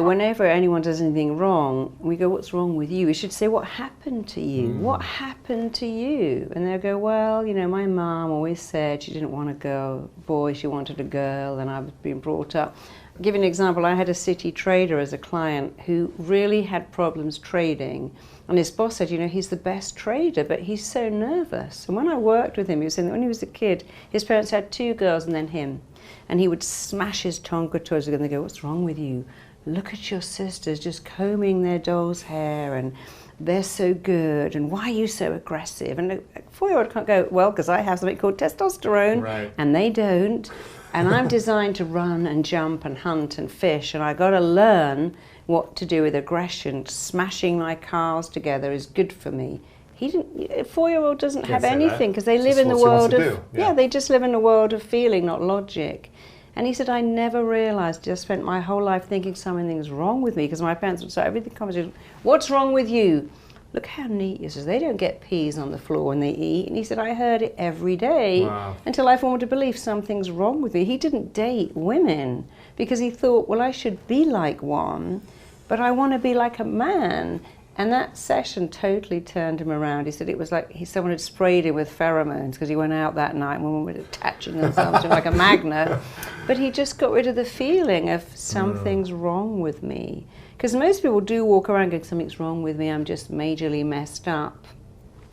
Whenever anyone does anything wrong, we go, what's wrong with you? We should say, what happened to you? What happened to you? And they'll go, well, you know, my mom always said she didn't want a boy, she wanted a girl, and I was being brought up. I'll give you an example. I had a city trader as a client who really had problems trading. And his boss said, you know, he's the best trader, but he's so nervous. And when I worked with him, he was saying that when he was a kid, his parents had 2 girls and then him. And he would smash his Tonka toys and they go, what's wrong with you? Look at your sisters just combing their doll's hair and they're so good, and why are you so aggressive? And a 4-year-old can't go, well, because I have something called testosterone, right, and they don't. And I'm designed to run and jump and hunt and fish, and I got to learn what to do with aggression. Smashing my cars together is good for me. He didn't. A 4-year-old doesn't have anything because they live in the world of they just live in a world of feeling, not logic. And he said, I never realized, I spent my whole life thinking something's wrong with me, because my parents would say everything conversation, what's wrong with you? Look how neat you says they don't get peas on the floor when they eat. And he said, I heard it every day until I formed a belief something's wrong with me. He didn't date women because he thought, well, I should be like one, but I want to be like a man. And that session totally turned him around. He said it was like someone had sprayed him with pheromones because he went out that night and women were attaching themselves to him like a magnet. But he just got rid of the feeling of something's wrong with me. Because most people do walk around going, something's wrong with me, I'm just majorly messed up.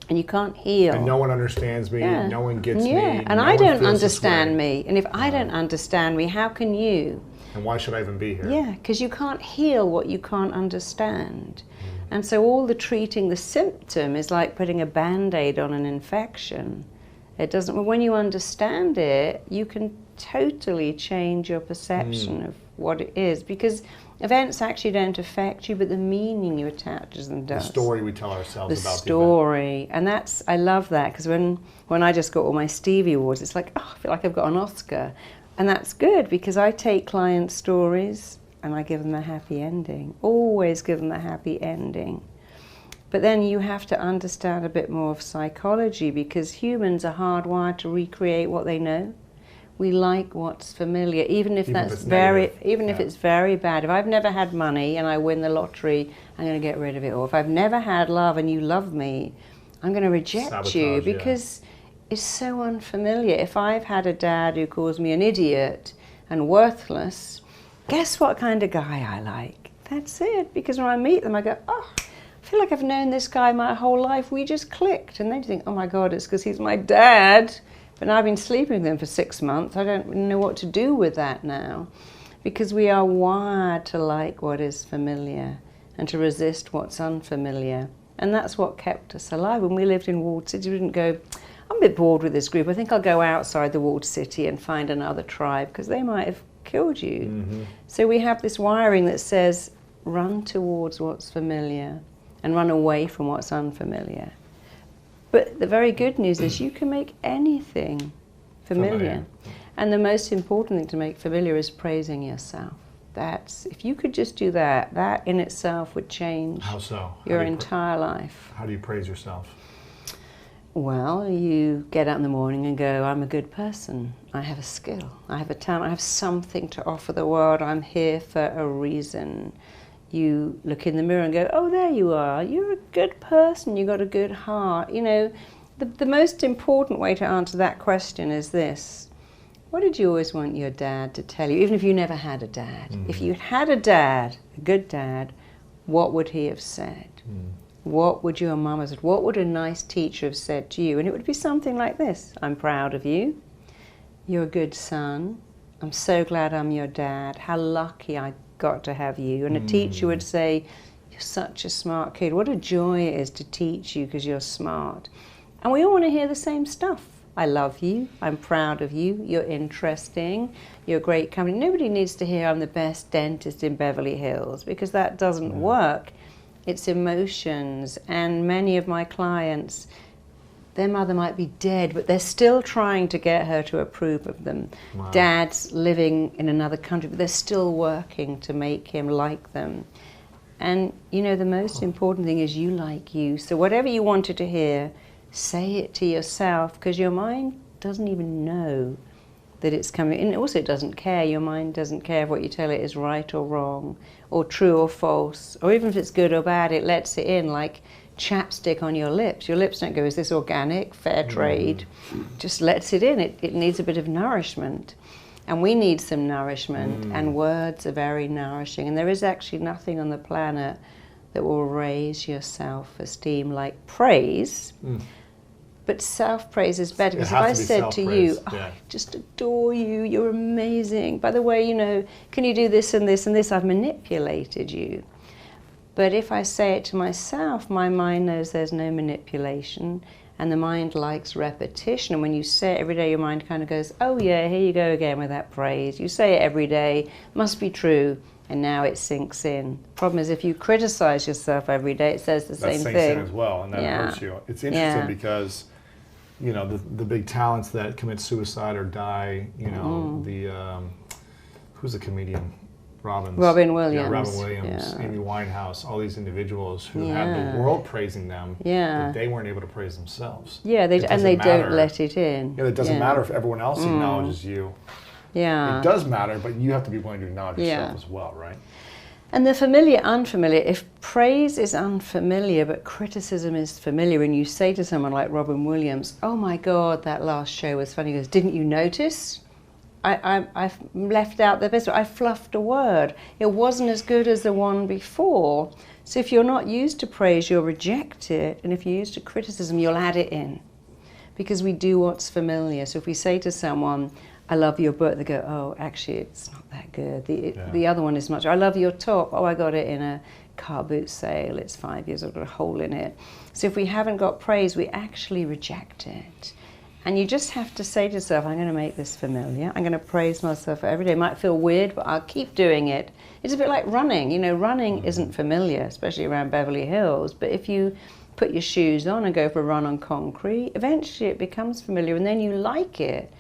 And you can't heal. And no one understands me, no one gets me. And I don't understand me. And if I don't understand me, how can you? And why should I even be here? Yeah, because you can't heal what you can't understand. And so all the treating the symptom is like putting a Band-Aid on an infection. It doesn't, when you understand it, you can totally change your perception of what it is, because events actually don't affect you, but the meaning you attach to them does. The story we tell ourselves about the story. And that's, I love that, because when I just got all my Stevie Awards, it's like, oh, I feel like I've got an Oscar. And that's good, because I take client stories and I give them a happy ending. Always give them a happy ending. But then you have to understand a bit more of psychology, because humans are hardwired to recreate what they know. We like what's familiar, even if it's very bad. If I've never had money and I win the lottery, I'm going to get rid of it. Or if I've never had love and you love me, I'm going to reject you because it's so unfamiliar. If I've had a dad who calls me an idiot and worthless, guess what kind of guy I like? That's it. Because when I meet them, I go, oh, I feel like I've known this guy my whole life. We just clicked. And they think, oh my God, it's because he's my dad. But now I've been sleeping with him for 6 months. I don't know what to do with that now. Because we are wired to like what is familiar and to resist what's unfamiliar. And that's what kept us alive. When we lived in walled cities, we didn't go, I'm a bit bored with this group. I think I'll go outside the walled city and find another tribe, because they might have killed you. So we have this wiring that says, run towards what's familiar and run away from what's unfamiliar. But the very good news is you can make anything familiar. And the most important thing to make familiar is praising yourself. That's, if you could just do that, that in itself would change your entire life. How do you praise yourself? Well, you get up in the morning and go, I'm a good person. I have a skill. I have a talent. I have something to offer the world. I'm here for a reason. You look in the mirror and go, oh, there you are. You're a good person. You've got a good heart. You know, the most important way to answer that question is this. What did you always want your dad to tell you, even if you never had a dad? If you had a dad, a good dad, what would he have said? What would your mum have said? What would a nice teacher have said to you? And it would be something like this. I'm proud of you. You're a good son. I'm so glad I'm your dad. How lucky I got to have you. And a teacher would say, you're such a smart kid. What a joy it is to teach you because you're smart. And we all want to hear the same stuff. I love you. I'm proud of you. You're interesting. You're a great company. Nobody needs to hear I'm the best dentist in Beverly Hills, because that doesn't work. It's emotions. And many of my clients, their mother might be dead, but they're still trying to get her to approve of them. Dad's living in another country, but they're still working to make him like them. And you know, the most important thing is you like you. So whatever you wanted to hear, say it to yourself, because your mind doesn't even know that it's coming. And also it doesn't care. Your mind doesn't care if what you tell it is right or wrong, or true or false, or even if it's good or bad, it lets it in like chapstick on your lips. Your lips don't go, is this organic, fair trade? Just lets it in. It needs a bit of nourishment. And we need some nourishment, and words are very nourishing. And there is actually nothing on the planet that will raise your self-esteem like praise. But self-praise is better, because if I said to you, oh, I just adore you, you're amazing. By the way, you know, can you do this and this and this? I've manipulated you. But if I say it to myself, my mind knows there's no manipulation, and the mind likes repetition. And when you say it every day, your mind kind of goes, oh yeah, here you go again with that praise. You say it every day, must be true, and now it sinks in. The problem is if you criticize yourself every day, it says the same thing. That sinks in as well, and that hurts you. It's interesting because, you know, the big talents that commit suicide or die, you know, who's the comedian? Robin Williams. Yeah, Robin Williams, Amy Winehouse, all these individuals who had the world praising them, but they weren't able to praise themselves. Yeah, they don't let it in. Yeah, it doesn't matter if everyone else acknowledges you. Yeah. It does matter, but you have to be willing to acknowledge yourself as well, right? And the familiar, unfamiliar, if praise is unfamiliar but criticism is familiar, and you say to someone like Robin Williams, oh my God, that last show was funny, he goes, didn't you notice? I've left out the best. I fluffed a word. It wasn't as good as the one before. So if you're not used to praise, you'll reject it. And if you're used to criticism, you'll add it in. Because we do what's familiar. So if we say to someone, I love your book, they go, oh, actually, it's not that good. The other one is much. I love your top. Oh, I got it in a car boot sale. It's 5 years. I've got a hole in it. So if we haven't got praise, we actually reject it. And you just have to say to yourself, I'm going to make this familiar. I'm going to praise myself every day. It might feel weird, but I'll keep doing it. It's a bit like running. You know, running isn't familiar, especially around Beverly Hills. But if you put your shoes on and go for a run on concrete, eventually it becomes familiar, and then you like it.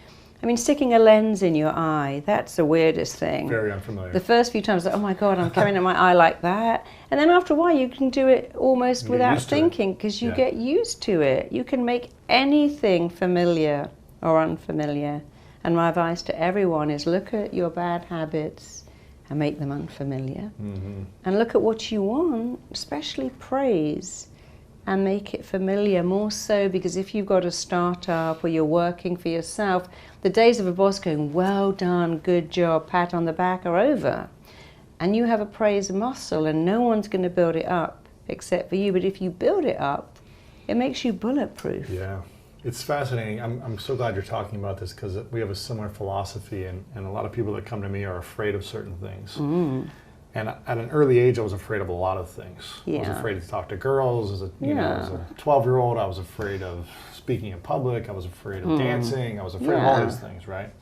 I mean, sticking a lens in your eye, that's the weirdest thing. Very unfamiliar. The first few times, like, oh my God, I'm carrying in my eye like that. And then after a while, you can do it almost without thinking, because you get used to it. You can make anything familiar or unfamiliar. And my advice to everyone is look at your bad habits and make them unfamiliar. And look at what you want, especially praise, and make it familiar, more so because if you've got a startup or you're working for yourself, the days of a boss going, well done, good job, pat on the back are over. And you have a praise muscle, and no one's going to build it up except for you. But if you build it up, it makes you bulletproof. Yeah, it's fascinating. I'm so glad you're talking about this, because we have a similar philosophy, and a lot of people that come to me are afraid of certain things. And at an early age, I was afraid of a lot of things. I was afraid to talk to girls. As a 12-year-old, I was afraid of speaking in public. I was afraid of dancing. I was afraid of all these things, right?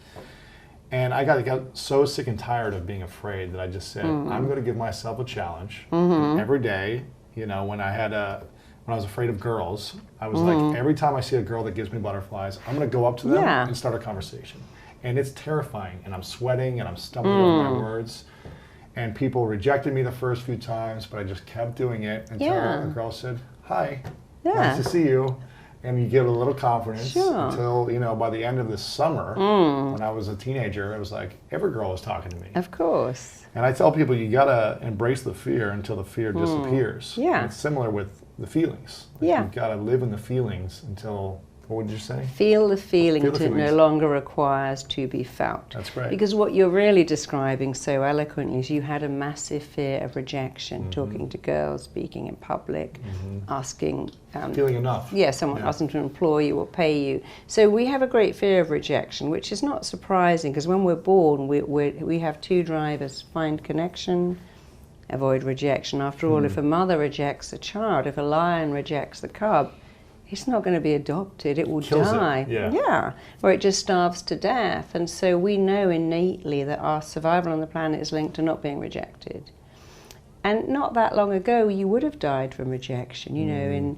And I got so sick and tired of being afraid that I just said, I'm going to give myself a challenge every day. You know, when I was afraid of girls, I was like, every time I see a girl that gives me butterflies, I'm going to go up to them and start a conversation. And it's terrifying. And I'm sweating and I'm stumbling over my words. And people rejected me the first few times, but I just kept doing it until a girl said, hi, nice to see you. And you give it a little confidence until, you know, by the end of the summer, when I was a teenager, it was like every girl was talking to me. Of course. And I tell people, you got to embrace the fear until the fear disappears. And it's similar with the feelings. You've got to live in the feelings until... What would you say? Feel the feeling until it no longer requires to be felt. That's right. Because what you're really describing so eloquently is you had a massive fear of rejection, talking to girls, speaking in public, asking... feeling enough. Yeah, someone asking to employ you or pay you. So we have a great fear of rejection, which is not surprising, because when we're born, we have two drivers: find connection, avoid rejection. After all, if a mother rejects a child, if a lion rejects the cub, it's not going to be adopted, it will die. Or it just starves to death. And so we know innately that our survival on the planet is linked to not being rejected. And not that long ago, you would have died from rejection. You know,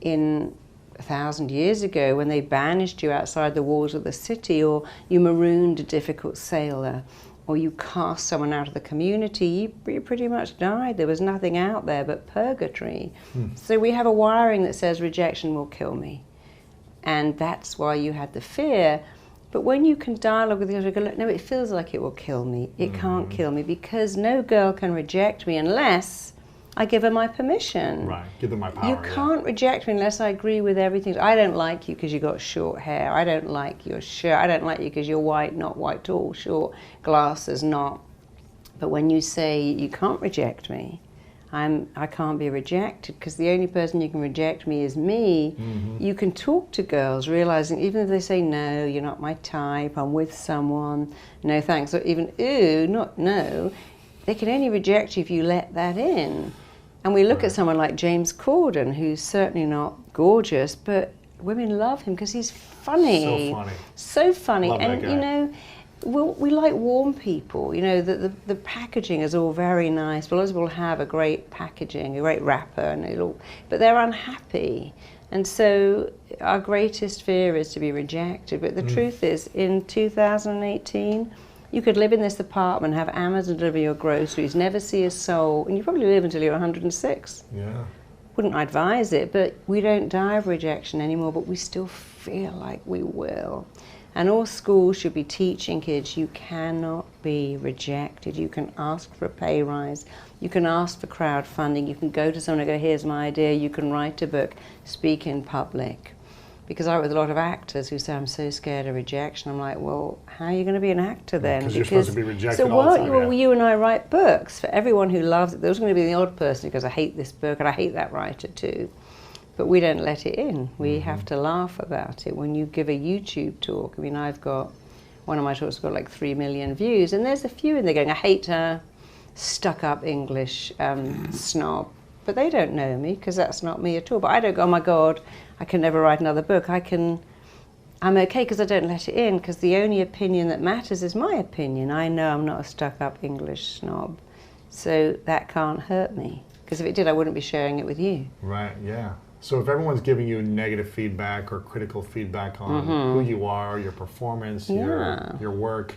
in 1,000 years ago, when they banished you outside the walls of the city, or you marooned a difficult sailor, or you cast someone out of the community, you pretty much died. There was nothing out there but purgatory. So we have a wiring that says rejection will kill me. And that's why you had the fear. But when you can dialogue with the girls, you go, look, no, it feels like it will kill me. It can't kill me, because no girl can reject me unless I give her my permission. Right, give them my power. You can't reject me unless I agree with everything. I don't like you because you got short hair. I don't like your shirt. I don't like you because you're white, not white, tall, short, glasses, not. But when you say you can't reject me, I can't be rejected, because the only person you can reject me is me. You can talk to girls realizing even if they say, no, you're not my type, I'm with someone, no thanks, or even, ooh, not no, they can only reject you if you let that in. And we look at someone like James Corden, who's certainly not gorgeous, but women love him because he's funny. So funny. So funny. Love and that guy. you know, we like warm people. You know, the packaging is all very nice. But a lot of people have a great packaging, a great wrapper, and but they're unhappy. And so our greatest fear is to be rejected. But the truth is, in 2018, you could live in this apartment, have Amazon deliver your groceries, never see a soul, and you probably live until you're 106. Yeah. Wouldn't advise it, but we don't die of rejection anymore, but we still feel like we will. And all schools should be teaching kids you cannot be rejected. You can ask for a pay rise, you can ask for crowdfunding, you can go to someone and go, here's my idea, you can write a book, speak in public. Because I work with a lot of actors who say, I'm so scared of rejection. I'm like, well, how are you going to be an actor then? Because you're supposed to be rejected so all the time. You and I write books. For everyone who loves it, there's going to be the odd person who goes, I hate this book and I hate that writer too. But we don't let it in. We have to laugh about it. When you give a YouTube talk, I mean, one of my talks got like 3 million views, and there's a few in there going, I hate her, stuck-up English snob. But they don't know me, because that's not me at all. But I don't go, oh my God, I can never write another book. I'm okay because I don't let it in, because the only opinion that matters is my opinion. I know I'm not a stuck-up English snob, so that can't hurt me. Because if it did, I wouldn't be sharing it with you. Right, yeah. So if everyone's giving you negative feedback or critical feedback on who you are, your performance, your work,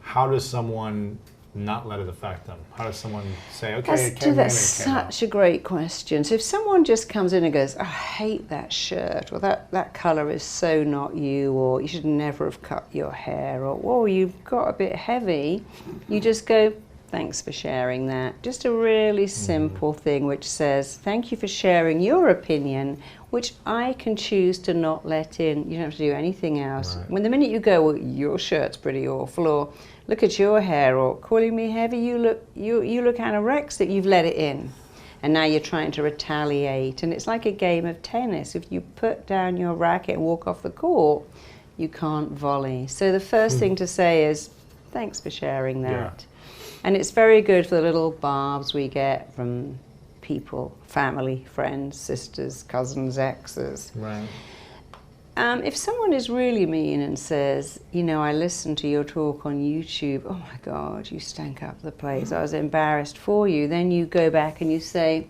how does someone not let it affect them? How does someone say, okay, That's such a great question. So if someone just comes in and goes, I hate that shirt, or that colour is so not you, or you should never have cut your hair, or whoa, you've got a bit heavy, you just go, thanks for sharing that. Just a really simple thing which says, thank you for sharing your opinion, which I can choose to not let in. You don't have to do anything else. Right. When the minute you go, well, your shirt's pretty awful, or look at your hair, or calling me heavy, you look anorexic, you've let it in. And now you're trying to retaliate. And it's like a game of tennis. If you put down your racket and walk off the court, you can't volley. So the first thing to say is, thanks for sharing that. Yeah. And it's very good for the little barbs we get from people, family, friends, sisters, cousins, exes. Right. If someone is really mean and says, you know, I listened to your talk on YouTube, oh my God, you stank up the place, I was embarrassed for you, then you go back and you say,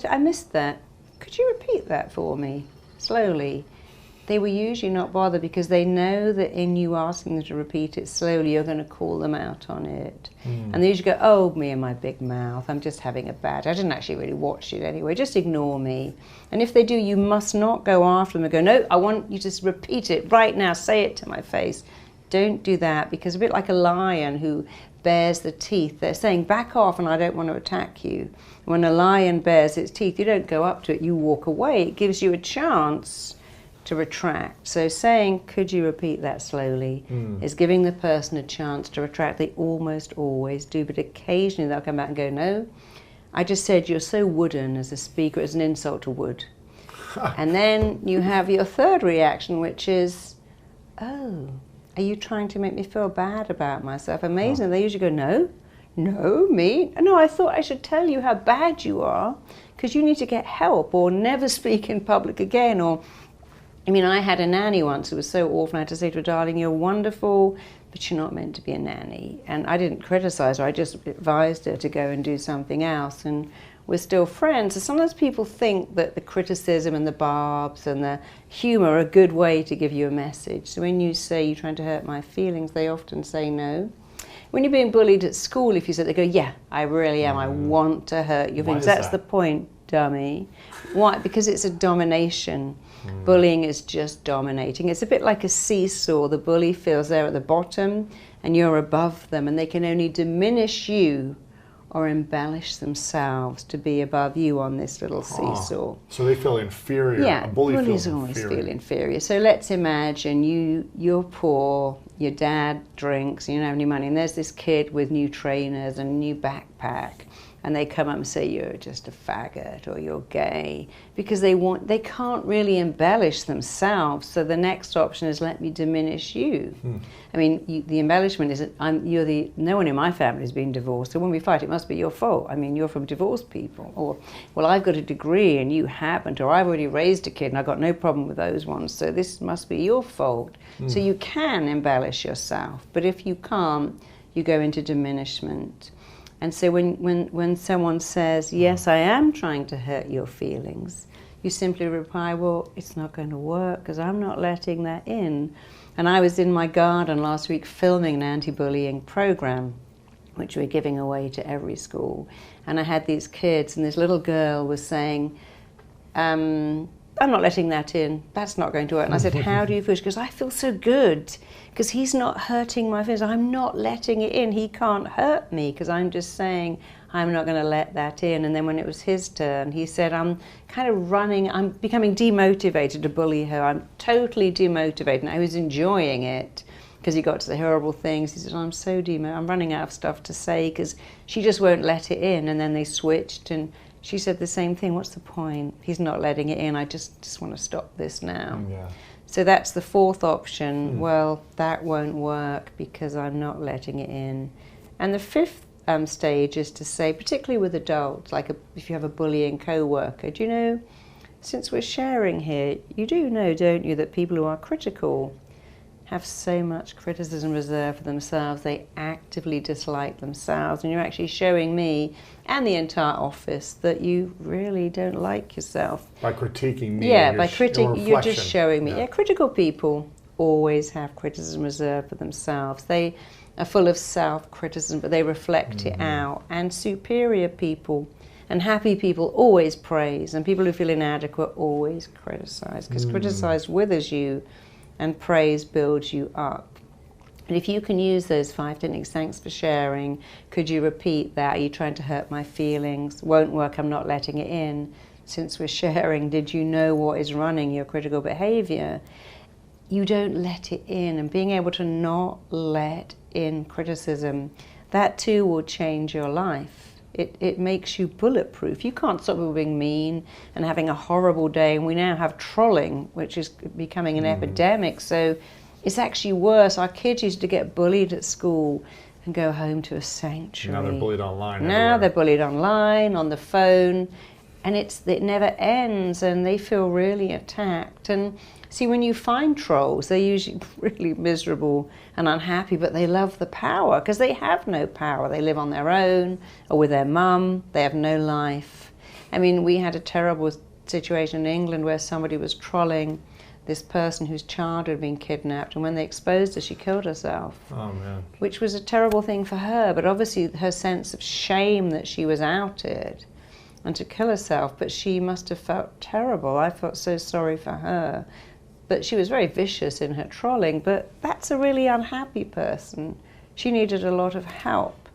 I missed that. Could you repeat that for me, slowly? They will usually not bother, because they know that in you asking them to repeat it slowly, you're going to call them out on it. And they usually go, oh, me and my big mouth, I'm just having a bad, I didn't actually really watch it anyway, just ignore me. And if they do, you must not go after them and go, no, I want you to repeat it right now, say it to my face. Don't do that, because a bit like a lion who bares the teeth, they're saying, back off and I don't want to attack you. When a lion bares its teeth, you don't go up to it, you walk away. It gives you a chance to retract. So saying, could you repeat that slowly, is giving the person a chance to retract. They almost always do, but occasionally they'll come back and go, no, I just said you're so wooden as a speaker, it's an insult to wood. And then you have your third reaction, which is, oh, are you trying to make me feel bad about myself? Amazing. They usually go, no, me? No, I thought I should tell you how bad you are, because you need to get help, or never speak in public again, or I mean, I had a nanny once who was so awful, I had to say to her, darling, you're wonderful, but you're not meant to be a nanny. And I didn't criticize her, I just advised her to go and do something else. And we're still friends. So sometimes people think that the criticism and the barbs and the humor are a good way to give you a message. So when you say you're trying to hurt my feelings, they often say no. When you're being bullied at school, if you say, they go, yeah, I really am, I want to hurt your feelings. That's the point. dummy. Why? Because it's a domination. Bullying is just dominating. It's a bit like a seesaw. The bully feels they're at the bottom and you're above them, and they can only diminish you or embellish themselves to be above you on this little seesaw. So they feel inferior. Yeah, a bully bullies feels always inferior. feel inferior. So let's imagine you're poor, your dad drinks, you don't have any money, and there's this kid with new trainers and a new backpack, and they come up and say you're just a faggot or you're gay, because they can't really embellish themselves. So the next option is, let me diminish you. I mean, the embellishment is no one in my family has been divorced, so when we fight it must be your fault. I mean, you're from divorced people. Or, well, I've got a degree and you haven't, or I've already raised a kid and I've got no problem with those ones, so this must be your fault. So you can embellish yourself, but if you can't, you go into diminishment. And so when someone says, yes, I am trying to hurt your feelings, you simply reply, well, it's not going to work because I'm not letting that in. And I was in my garden last week filming an anti-bullying program, which we're giving away to every school. And I had these kids, and this little girl was saying, I'm not letting that in. That's not going to work. And I said, how do you feel? She goes, I feel so good because he's not hurting my feelings. I'm not letting it in. He can't hurt me because I'm just saying I'm not going to let that in. And then when it was his turn, he said, I'm kind of running, I'm becoming demotivated to bully her. I'm totally demotivated. And I was enjoying it because he got to the horrible things. He said, I'm so demotivated. I'm running out of stuff to say because she just won't let it in. And then they switched, and she said the same thing. What's the point? He's not letting it in. I just want to stop this now. Yeah. So that's the fourth option. Well, that won't work because I'm not letting it in. And the fifth stage is to say, particularly with adults, like if you have a bullying co-worker, do you know, since we're sharing here, you do know, don't you, that people who are critical have so much criticism reserved for themselves. They actively dislike themselves, and you're actually showing me and the entire office that you really don't like yourself. By critiquing me. Yeah, by critiquing, you're just showing me. Yeah. Yeah, critical people always have criticism reserved for themselves. They are full of self-criticism, but they reflect it out. And superior people and happy people always praise, and people who feel inadequate always criticize, because criticize withers you and praise builds you up. And if you can use those 5 techniques, thanks for sharing, could you repeat that? Are you trying to hurt my feelings? Won't work, I'm not letting it in. Since we're sharing, did you know what is running your critical behavior? You don't let it in, and being able to not let in criticism, that too will change your life. It makes you bulletproof. You can't stop people being mean and having a horrible day, and we now have trolling, which is becoming an epidemic, so it's actually worse. Our kids used to get bullied at school and go home to a sanctuary. Now they're bullied online. Now everywhere. they're bullied online, on the phone, and it never ends, and they feel really attacked. And see, when you find trolls, they're usually really miserable and unhappy, but they love the power because they have no power. They live on their own or with their mum. They have no life. I mean, we had a terrible situation in England where somebody was trolling this person whose child had been kidnapped, and when they exposed her, she killed herself. Oh, man. Which was a terrible thing for her, but obviously her sense of shame that she was outed and to kill herself, but she must have felt terrible. I felt so sorry for her. But she was very vicious in her trolling, but that's a really unhappy person. She needed a lot of help.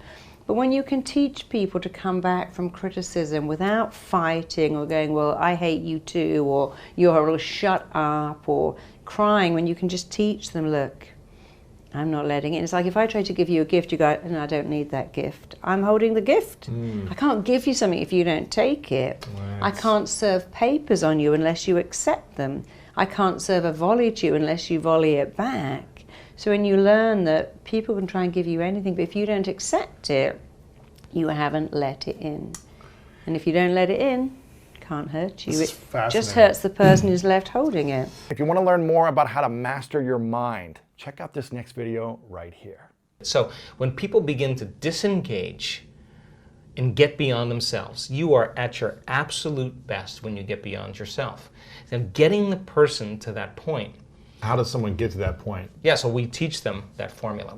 But when you can teach people to come back from criticism without fighting or going, well, I hate you too, or you're horrible, shut up, or crying, when you can just teach them, look, I'm not letting it. It's like if I try to give you a gift, you go, no, I don't need that gift. I'm holding the gift. I can't give you something if you don't take it. Right. I can't serve papers on you unless you accept them. I can't serve a volley to you unless you volley it back. So when you learn that people can try and give you anything, but if you don't accept it, you haven't let it in. And if you don't let it in, it can't hurt you. This is It fascinating. just hurts the person who's left holding it. If you want to learn more about how to master your mind, check out this next video right here. So when people begin to disengage and get beyond themselves, you are at your absolute best when you get beyond yourself. Now, getting the person to that point. How does someone get to that point? Yeah, so we teach them that formula.